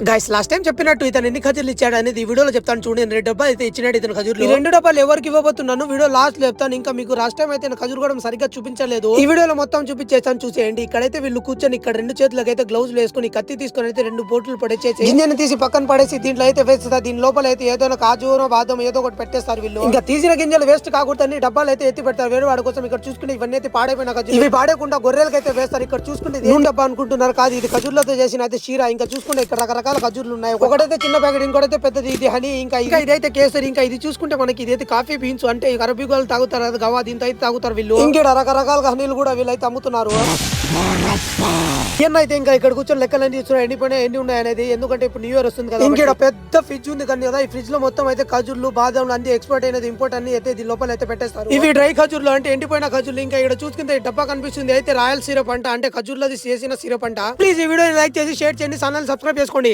Guys last time చెప్పినట్టు ఇతను ఎన్ని ఖజూర్లు ఇచ్చాడు అనేది ఈ వీడియోలో చెప్తాను చూడండి. 2 డబ్బాలు అయితే ఇచ్చినాడు ఇతను ఖజూర్లు. ఈ 2 డబ్బాలు ఎవరికి ఇవ్వబోతున్నాను వీడియో లాస్ట్ లో చెప్తాను. ఇంకా మీకు లాస్ట్ టైం అయితే ఖజూర్ కూడా సరిగ్గా చూపించలేదు, ఈ వీడియోలో మొత్తం చూపించేస్తాను చూసేయండి. ఇక్కడైతే వీళ్ళు కూర్చొని ఇక్కడ 2 చేతులకు అయితే గ్లౌజ్ వేసుకుని కత్తి తీసుకొని అయితే 2 బోట్లు పడేసేసి గింజను తీసి పక్కన పడేసి దీంట్లో అయితే వేస్తారు. దీని లోపల అయితే ఏదో కాజూనో బాదం ఏదో ఒకటి పెట్టేస్తారు వీళ్ళు. ఇంకా తీసిన గింజలు వేస్ట్ కాకూడదని డబ్బాలు అయితే ఎత్తి పెడతారు వేరే వాడి కోసం. ఇక్కడ చూసుకుంటే ఇవన్నీ అయితే పాడైపోయిన ఖజూర్, ఇవి పాడేకుండా గొర్రెలకి అయితే వేస్తారు. ఇక్కడ చూసుకుంటే నూనె డబ్బా అనుకుంటున్నారు, కాదు ఇది ఖజూర్లతో చేసిన అయితే షీరా. ఇంకా చూసుకుంటే ఇక్కడ రకరకాల ఖజూర్లు ఉన్నాయి. ఒకటైతే చిన్న ప్యాకెట్, ఇంకోటైతే పెద్దది, ఇది హనీ, ఇంకా ఇదైతే కేసరి. ఇంకా ఇది చూసుకుంటే మనకి ఇదైతే కాఫీ బీన్స్ అంటే అరబిక్ వాళ్ళు తాగుతారు కదా గవా, దీంతో అయితే తాగుతారు వీళ్ళు. ఇంకా రకరకాల హనీలు కూడా వీళ్ళైతే అమ్ముతున్నారు. అయితే ఇంకా ఇక్కడ కూర్చొని లెక్కలన్నీ చూస్తున్నారు ఎండిపోయినా ఎన్ని ఉన్నాయి అనేది. ఎందుకంటే ఇప్పుడు న్యూ ఇయర్ వస్తుంది కదా, ఇంకా పెద్ద ఫ్రిడ్జ్ ఉంది కదా. ఈ ఫ్రిడ్జ్ లో మొత్తం అయితే ఖజూర్లు బాదం అన్ని ఎక్స్పోర్ట్ అయినది ఇంపోర్ట్ అన్ని అయితే దీని లోపల అయితే పెట్టేస్తారు. ఇవి డ్రై ఖజూర్లు అంటే ఎండిపోయిన ఖజూర్లు. ఇంకా ఇక్కడ చూసుకుంటే డబ్బా కనిపిస్తుంది అయితే రాయల్ సిరప్ అంట, అంటే ఖజూర్లది చేసిన సిరప్ అంట. ప్లీజ్ ఈ వీడియో లైక్ చేసి షేర్ చేయండి, ఛానల్ సబ్స్క్రైబ్ చేసుకోండి.